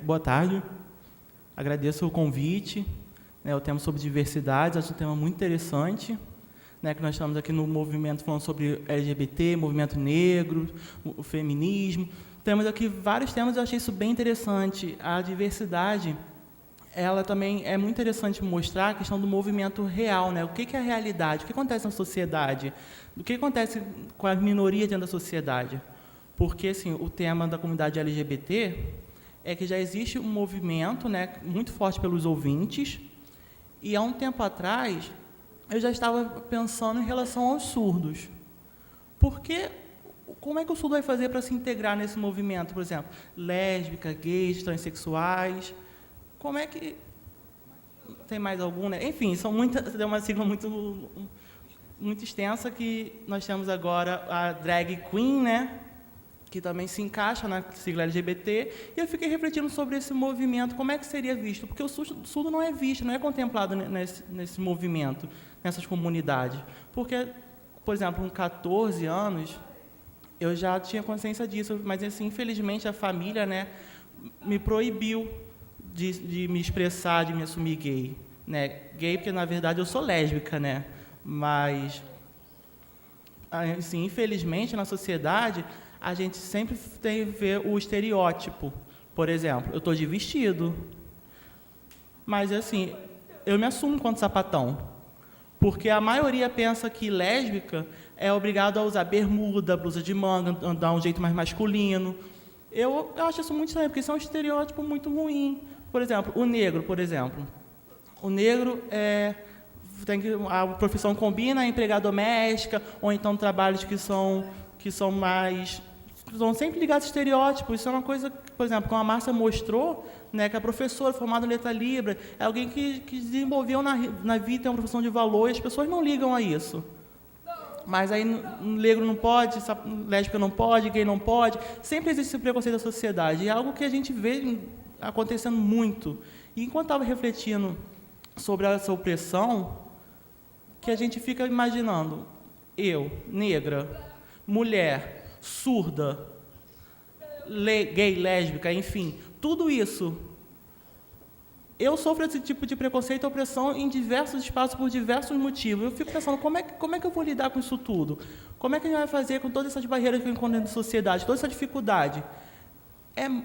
Boa tarde, agradeço o convite, né, o tema sobre diversidade, acho um tema muito interessante, né, que nós estamos aqui no movimento falando sobre LGBT, movimento negro, o feminismo, temos aqui vários temas, eu achei isso bem interessante. A diversidade, ela também é muito interessante mostrar a questão do movimento real, né, o que é a realidade, o que acontece na sociedade, o que acontece com a minoria dentro da sociedade, porque assim, o tema da comunidade LGBT é que já existe um movimento, né, muito forte pelos ouvintes, e há um tempo atrás eu já estava pensando em relação aos surdos. Porque, como é que o surdo vai fazer para se integrar nesse movimento, por exemplo, lésbica, gays, transexuais? Como é que... Tem mais algum, né? Enfim, é uma sigla muito extensa que nós temos agora a drag queen, né, que também se encaixa na sigla LGBT, e eu fiquei refletindo sobre esse movimento, como é que seria visto, porque o surdo não é visto, não é contemplado nesse movimento, nessas comunidades. Porque, por exemplo, com 14 anos, eu já tinha consciência disso, mas, assim, infelizmente, a família, né, me proibiu de me expressar, de me assumir gay. Né? Gay porque, na verdade, eu sou lésbica, né? Mas, assim, infelizmente, na sociedade, a gente sempre tem que ver o estereótipo. Por exemplo, eu estou de vestido, mas, assim, eu me assumo enquanto sapatão, porque a maioria pensa que lésbica é obrigada a usar bermuda, blusa de manga, andar um jeito mais masculino. Eu acho isso muito estranho, porque isso é um estereótipo muito ruim. Por exemplo, o negro, por exemplo. O negro a profissão combina a empregada doméstica, ou então trabalhos que são sempre ligados a estereótipos. Isso é uma coisa, por exemplo, como a Márcia mostrou, né, que a professora formada em letra Libra é alguém que desenvolveu na vida, tem uma profissão de valor, e as pessoas não ligam a isso. Mas aí negro não pode, lésbica não pode, gay não pode. Sempre existe esse preconceito da sociedade. E é algo que a gente vê acontecendo muito. E enquanto estava refletindo sobre essa opressão, que a gente fica imaginando, eu, negra, mulher, surda, gay, lésbica, enfim, tudo isso. Eu sofro esse tipo de preconceito e opressão em diversos espaços por diversos motivos. Eu fico pensando, como é que eu vou lidar com isso tudo? Como é que a gente vai fazer com todas essas barreiras que eu encontro na sociedade, toda essa dificuldade?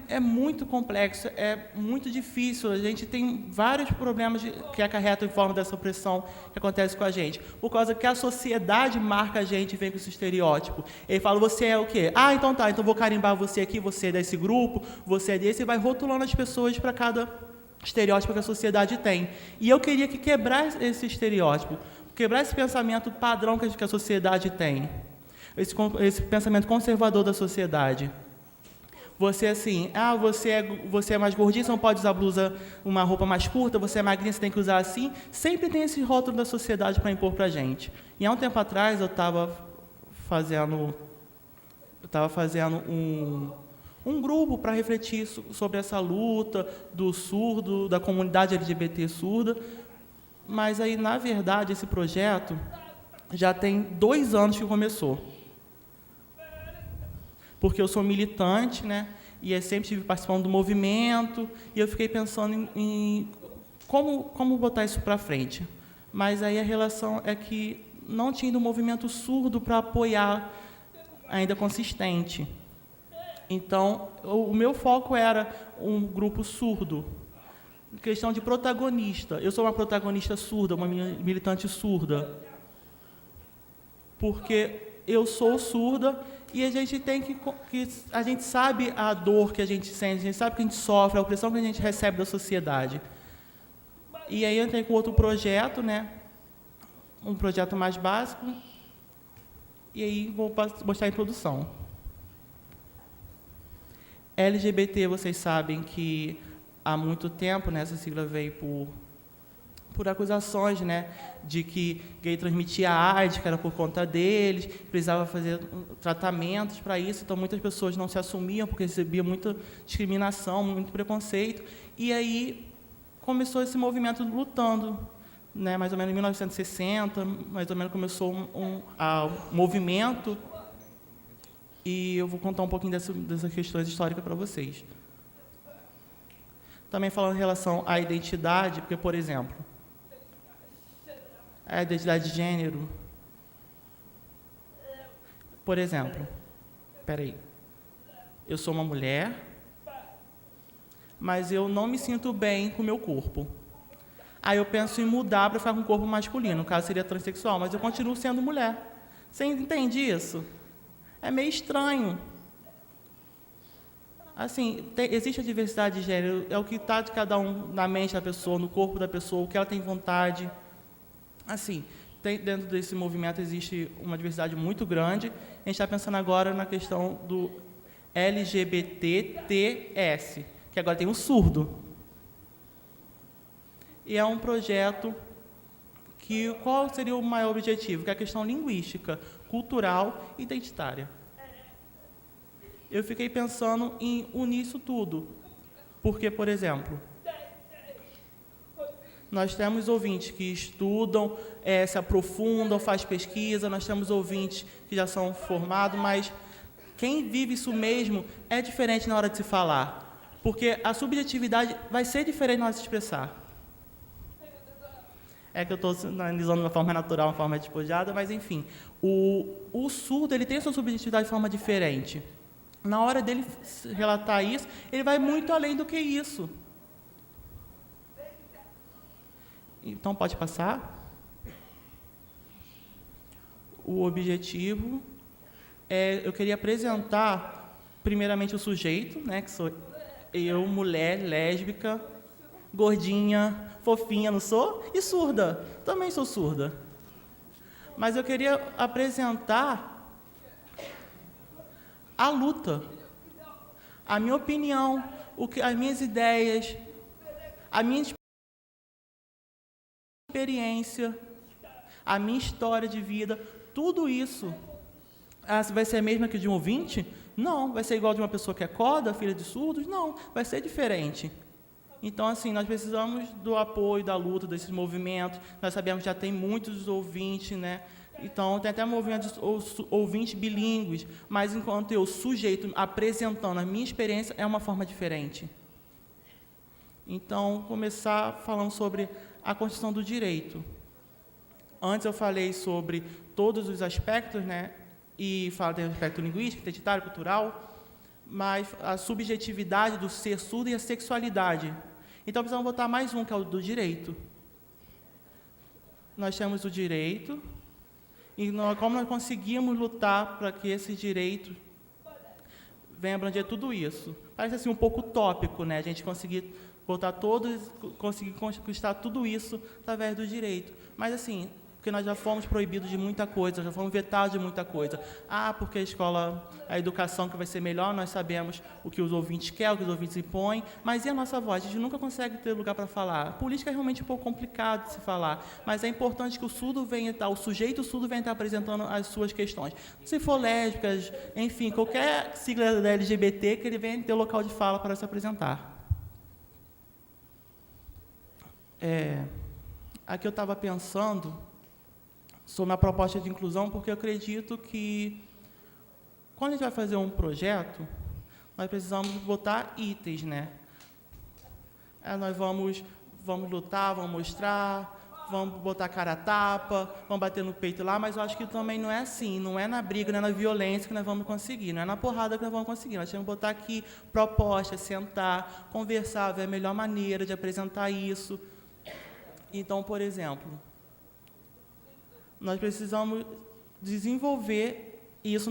É muito complexo, é muito difícil. A gente tem vários problemas que acarretam em forma dessa opressão que acontece com a gente. Por causa que a sociedade marca a gente e vem com esse estereótipo. Ele fala, você é o quê? Ah, então tá, então vou carimbar você aqui, você é desse grupo, você é desse, e vai rotulando as pessoas para cada estereótipo que a sociedade tem. E eu queria que quebrar esse estereótipo, quebrar esse pensamento padrão que a sociedade tem, esse pensamento conservador da sociedade. Você assim, você é mais gordinho, você não pode usar uma roupa mais curta, você é magrinha, você tem que usar assim. Sempre tem esse rótulo da sociedade para impor para a gente. E há um tempo atrás eu estava fazendo um grupo para refletir sobre essa luta do surdo, da comunidade LGBT surda, mas aí, na verdade, esse projeto já tem 2 anos que começou. Porque eu sou militante, né, e eu sempre estive participando do movimento, e eu fiquei pensando em como botar isso para frente. Mas aí a relação é que não tinha um movimento surdo para apoiar ainda consistente. Então, o meu foco era um grupo surdo, questão de protagonista. Eu sou uma protagonista surda, uma militante surda, porque eu sou surda e a gente tem a gente sabe a dor que a gente sente, a gente sabe que a gente sofre, a opressão que a gente recebe da sociedade. E aí eu entrei com outro projeto, né? Um projeto mais básico, e aí vou mostrar a introdução. LGBT, vocês sabem que há muito tempo, né, essa sigla veio por acusações, né, de que gay transmitia AIDS, que era por conta deles, precisava fazer tratamentos para isso, então muitas pessoas não se assumiam porque recebiam muita discriminação, muito preconceito, e aí começou esse movimento lutando, né, mais ou menos em 1960, mais ou menos começou um movimento, e eu vou contar um pouquinho dessas questões históricas para vocês. Também falando em relação à identidade, porque, por exemplo, a identidade de gênero, por exemplo, eu sou uma mulher, mas eu não me sinto bem com o meu corpo. Aí eu penso em mudar para ficar com um corpo masculino, no caso seria transexual, mas eu continuo sendo mulher. Você entende isso? É meio estranho. Assim, existe a diversidade de gênero, é o que está de cada um na mente da pessoa, no corpo da pessoa, o que ela tem vontade. Assim, dentro desse movimento existe uma diversidade muito grande. A gente está pensando agora na questão do LGBTTS, que agora tem um surdo. E é um projeto que, qual seria o maior objetivo? Que é a questão linguística, cultural e identitária. Eu fiquei pensando em unir isso tudo, porque, por exemplo, nós temos ouvintes que estudam, se aprofundam, fazem pesquisa, nós temos ouvintes que já são formados, mas quem vive isso mesmo é diferente na hora de se falar, porque a subjetividade vai ser diferente na hora de se expressar. É que eu estou analisando de uma forma natural, uma forma despojada, mas, enfim, o surdo ele tem a sua subjetividade de forma diferente. Na hora dele relatar isso, ele vai muito além do que isso. Então, pode passar. O objetivo eu queria apresentar, primeiramente, o sujeito, né, que sou eu, mulher, lésbica, gordinha, fofinha, não sou? E surda. Também sou surda. Mas eu queria apresentar a luta, a minha opinião, as minhas ideias, a minha experiência, a minha história de vida, tudo isso. Vai ser a mesma que de um ouvinte? Não. Vai ser igual de uma pessoa que é coda, filha de surdos? Não. Vai ser diferente. Então, assim, nós precisamos do apoio, da luta, desses movimentos. Nós sabemos que já tem muitos ouvintes, né? Então, tem até movimentos ouvintes bilíngues, mas enquanto eu, sujeito, apresentando a minha experiência, é uma forma diferente. Então, começar falando sobre a Constituição do Direito. Antes eu falei sobre todos os aspectos, né? E falei do aspecto linguístico, identitário, cultural, mas a subjetividade do ser surdo e a sexualidade. Então, precisamos botar mais um, que é o do direito. Nós temos o direito, e como nós conseguimos lutar para que esse direito venha abranger tudo isso. Parece assim um pouco utópico, né? A gente conseguir botar conseguir conquistar tudo isso através do direito. Mas assim, porque nós já fomos proibidos de muita coisa, já fomos vetados de muita coisa. Porque a educação que vai ser melhor, nós sabemos o que os ouvintes querem, o que os ouvintes impõem, mas e a nossa voz? A gente nunca consegue ter lugar para falar. A política é realmente um pouco complicado de se falar, mas é importante que o sujeito surdo venha estar apresentando as suas questões. Se for lésbicas, enfim, qualquer sigla da LGBT, que ele venha ter local de fala para se apresentar. Aqui eu estava pensando sobre a proposta de inclusão, porque eu acredito que, quando a gente vai fazer um projeto, nós precisamos botar itens, né? Nós vamos lutar, vamos mostrar, vamos botar cara a tapa, vamos bater no peito lá, mas eu acho que também não é assim, não é na briga, não é na violência que nós vamos conseguir, não é na porrada que nós vamos conseguir. Nós temos que botar aqui proposta, sentar, conversar, ver a melhor maneira de apresentar isso. Então, por exemplo, nós precisamos desenvolver isso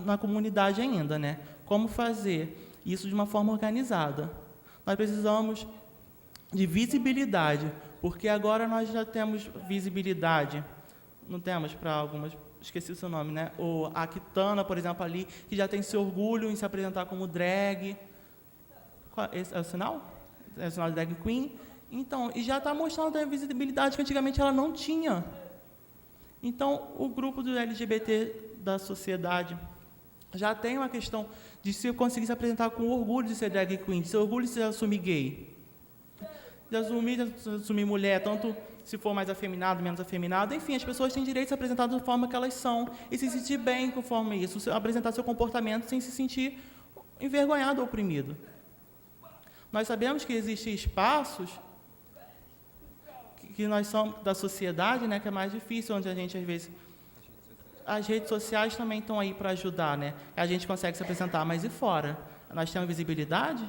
na comunidade ainda, né? Como fazer isso de uma forma organizada. Nós precisamos de visibilidade, porque agora nós já temos visibilidade. Não temos para algumas, esqueci o seu nome, né? A Kitana, por exemplo, ali, que já tem esse orgulho em se apresentar como drag. Esse é o sinal? É o sinal de drag queen? Então, e já está mostrando a visibilidade que antigamente ela não tinha. Então, o grupo do LGBT da sociedade já tem uma questão de se conseguir se apresentar com orgulho de ser drag queen, de ser orgulho de se assumir gay, de assumir mulher, tanto se for mais afeminado, menos afeminado, enfim, as pessoas têm direito de se apresentar da forma que elas são e se sentir bem conforme isso, apresentar seu comportamento sem se sentir envergonhado ou oprimido. Nós sabemos que existem espaços que nós somos da sociedade, né, que é mais difícil, onde a gente, às vezes... As redes sociais também estão aí para ajudar, né? A gente consegue se apresentar, mas e fora? Nós temos visibilidade?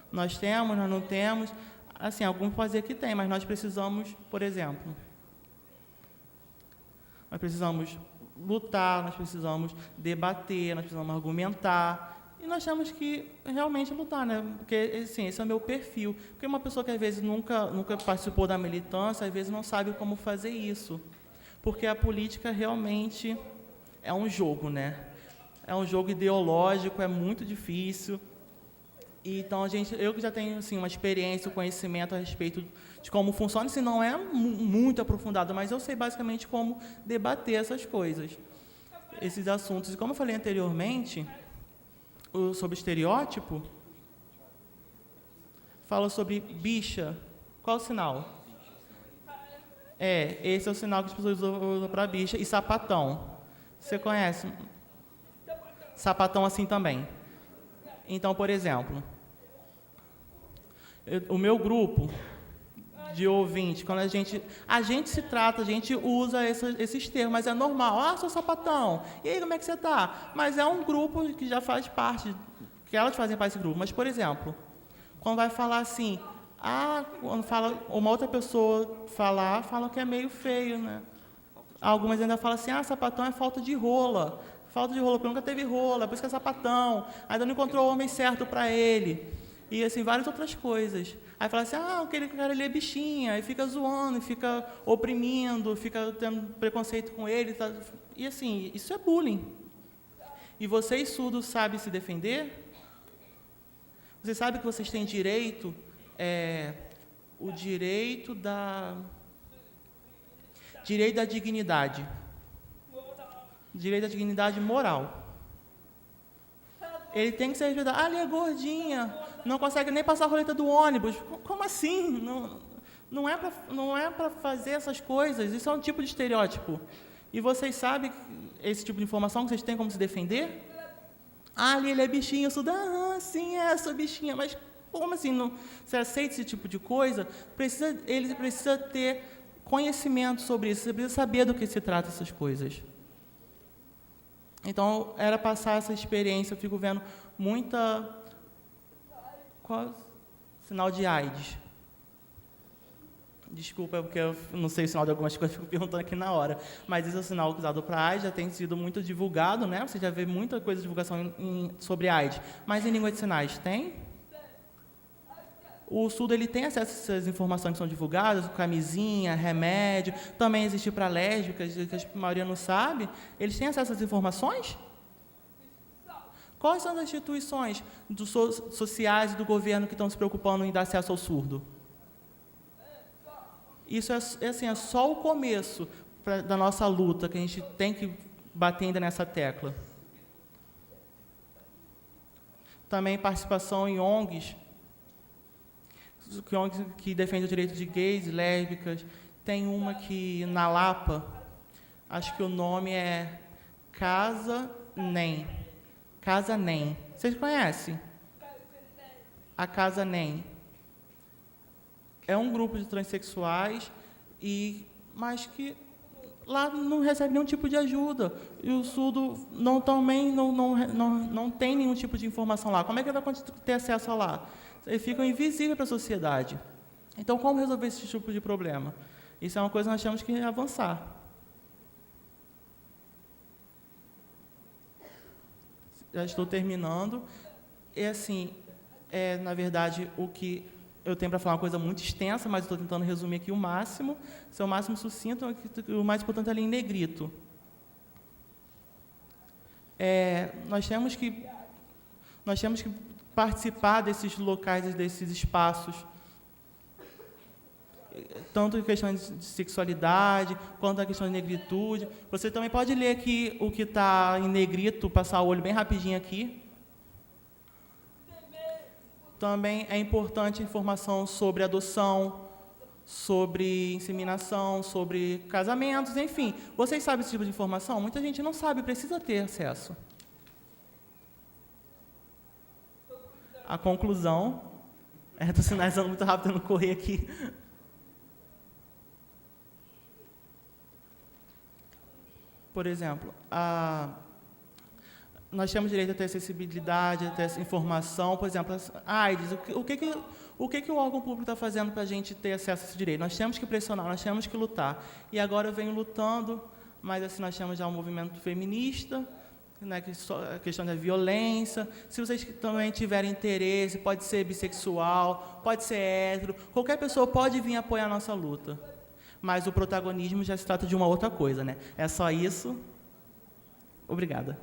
Nós temos, nós não temos. Assim, alguns podem dizer que tem, mas nós precisamos, por exemplo, nós precisamos lutar, nós precisamos debater, nós precisamos argumentar, e nós temos que realmente lutar, né? Porque, assim, esse é o meu perfil. Porque uma pessoa que, às vezes, nunca participou da militância, às vezes não sabe como fazer isso. Porque a política realmente é um jogo, né? É um jogo ideológico, é muito difícil. E, então, eu que já tenho assim, uma experiência, um conhecimento a respeito de como funciona, se não é muito aprofundado, mas eu sei basicamente como debater essas coisas, esses assuntos. E como eu falei anteriormente, sobre estereótipo, fala sobre bicha. Qual o sinal? Esse é o sinal que as pessoas usam para bicha. E sapatão. Você conhece? Sapatão assim também. Então, por exemplo, o meu grupo de ouvinte, quando a gente se trata, a gente usa esses termos, mas é normal. Ah, sou sapatão. E aí, como é que você está? Mas é um grupo que já faz parte, que elas fazem parte desse grupo. Mas, por exemplo, quando vai falar assim... quando fala uma outra pessoa falam que é meio feio, né? Algumas ainda falam assim, sapatão é falta de rola. Falta de rola, porque nunca teve rola, por isso que é sapatão. Ainda não encontrou o homem certo para ele. E, assim, várias outras coisas. Aí fala assim, aquele cara ali é bichinha, e fica zoando, fica oprimindo, fica tendo preconceito com ele. Tá? E, assim, isso é bullying. E vocês, surdos, sabem se defender? Vocês sabem que vocês têm direito... o direito da dignidade. Direito à dignidade moral. Ele tem que ser respeitado. Ele é gordinha, não consegue nem passar a roleta do ônibus. Como assim? Não é para fazer essas coisas. Isso é um tipo de estereótipo. E vocês sabem esse tipo de informação que vocês têm como se defender? Ele é bichinho, eu sou sim, sou bichinha, mas como assim? Você aceita esse tipo de coisa? Ele precisa ter conhecimento sobre isso, você precisa saber do que se trata essas coisas. Então, era passar essa experiência, eu fico vendo muita... Qual sinal de AIDS? Desculpa, porque eu não sei o sinal de algumas coisas, fico perguntando aqui na hora. Mas esse é o sinal usado para AIDS, já tem sido muito divulgado, né? Você já vê muita coisa de divulgação sobre AIDS. Mas em língua de sinais, tem? O surdo ele tem acesso a essas informações que são divulgadas, camisinha, remédio, também existe para lésbicas, que a maioria não sabe. Eles têm acesso a essas informações? Quais são as instituições sociais e do governo que estão se preocupando em dar acesso ao surdo? Isso é só o começo da nossa luta, que a gente tem que bater ainda nessa tecla. Também participação em ONGs, que defende o direito de gays, lésbicas. Tem uma que, na Lapa, acho que o nome é Casa NEM. Casa NEM. Vocês conhecem? A Casa NEM. É um grupo de transexuais, mas que lá não recebe nenhum tipo de ajuda. E o surdo não tem nenhum tipo de informação lá. Como é que ele vai ter acesso lá? Eles ficam invisíveis para a sociedade. Então, como resolver esse tipo de problema? Isso é uma coisa que nós temos que avançar. Já estou terminando. Na verdade, o que eu tenho para falar é uma coisa muito extensa, mas estou tentando resumir aqui o máximo. Ser o máximo sucinto, o mais importante ali em negrito. Nós temos que participar desses locais, desses espaços, tanto em questões de sexualidade, quanto na questão de negritude. Você também pode ler aqui o que está em negrito, passar o olho bem rapidinho aqui. Também é importante informação sobre adoção, sobre inseminação, sobre casamentos, enfim. Vocês sabem esse tipo de informação? Muita gente não sabe, precisa ter acesso. a conclusão. Estou sinalizando muito rápido, não correr aqui. Por exemplo, nós temos direito a ter acessibilidade, a ter essa informação. Por exemplo, a AIDS, o que o órgão público está fazendo para a gente ter acesso a esse direito? Nós temos que pressionar, nós temos que lutar. E agora eu venho lutando, mas assim, nós temos já um movimento feminista, né, a questão da violência. Se vocês também tiverem interesse, pode ser bissexual, pode ser hétero, qualquer pessoa pode vir apoiar a nossa luta. Mas o protagonismo já se trata de uma outra coisa, né? É só isso. Obrigada.